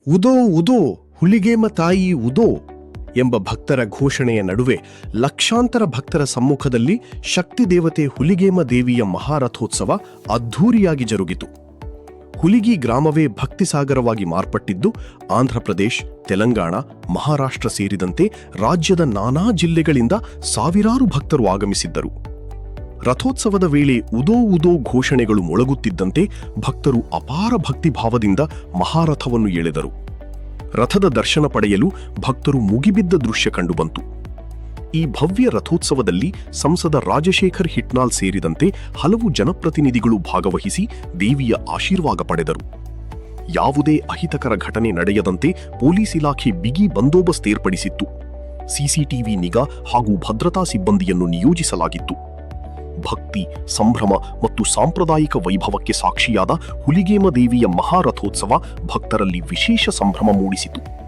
ಉದೋ ಉದೋ ಹುಲಿಗೇಮ ತಾಯಿ ಉದೋ ಎಂಬ ಭಕ್ತರ ಘೋಷಣೆಯ ನಡುವೆ ಲಕ್ಷಾಂತರ ಭಕ್ತರ ಸಮ್ಮುಖದಲ್ಲಿ ಶಕ್ತಿ ದೇವತೆ ಹುಲಿಗೇಮ ದೇವಿಯ ಮಹಾರಥೋತ್ಸವ ಅದ್ಧೂರಿಯಾಗಿ ಜರುಗಿತು. ಹುಲಿಗಿ ಗ್ರಾಮವೇ ಭಕ್ತಿಸಾಗರವಾಗಿ ಮಾರ್ಪಟ್ಟಿದ್ದು ಆಂಧ್ರಪ್ರದೇಶ್, ತೆಲಂಗಾಣ, ಮಹಾರಾಷ್ಟ್ರ ಸೇರಿದಂತೆ ರಾಜ್ಯದ ನಾನಾ ಜಿಲ್ಲೆಗಳಿಂದ ಸಾವಿರಾರು ಭಕ್ತರು ಆಗಮಿಸಿದ್ದರು. ರಥೋತ್ಸವದ ವೇಳೆ ಉದೋ ಉದೋ ಘೋಷಣೆಗಳು ಮೊಳಗುತ್ತಿದ್ದಂತೆ ಭಕ್ತರು ಅಪಾರ ಭಕ್ತಿಭಾವದಿಂದ ಮಹಾರಥವನ್ನು ಎಳೆದರು. ರಥದ ದರ್ಶನ ಪಡೆಯಲು ಭಕ್ತರು ಮುಗಿಬಿದ್ದ ದೃಶ್ಯ ಕಂಡುಬಂತು. ಈ ಭವ್ಯ ರಥೋತ್ಸವದಲ್ಲಿ ಸಂಸದ ರಾಜಶೇಖರ್ ಹಿಟ್ನಾಳ್ ಸೇರಿದಂತೆ ಹಲವು ಜನಪ್ರತಿನಿಧಿಗಳು ಭಾಗವಹಿಸಿ ದೇವಿಯ ಆಶೀರ್ವಾದ ಪಡೆದರು. ಯಾವುದೇ ಅಹಿತಕರ ಘಟನೆ ನಡೆಯದಂತೆ ಪೊಲೀಸ್ ಇಲಾಖೆ ಬಿಗಿ ಬಂದೋಬಸ್ತ್ ಏರ್ಪಡಿಸಿತ್ತು. ಸಿಸಿಟಿವಿ ನಿಗಾ ಹಾಗೂ ಭದ್ರತಾ ಸಿಬ್ಬಂದಿಯನ್ನು ನಿಯೋಜಿಸಲಾಗಿತ್ತು. ಭಕ್ತಿ, ಸಂಭ್ರಮ ಮತ್ತು ಸಾಂಪ್ರದಾಯಿಕ ವೈಭವಕ್ಕೆ ಸಾಕ್ಷಿಯಾದ ಹುಲಿಗೇಮ ದೇವಿಯ ಮಹಾರಥೋತ್ಸವ ಭಕ್ತರಲ್ಲಿ ವಿಶೇಷ ಸಂಭ್ರಮ ಮೂಡಿಸಿತು.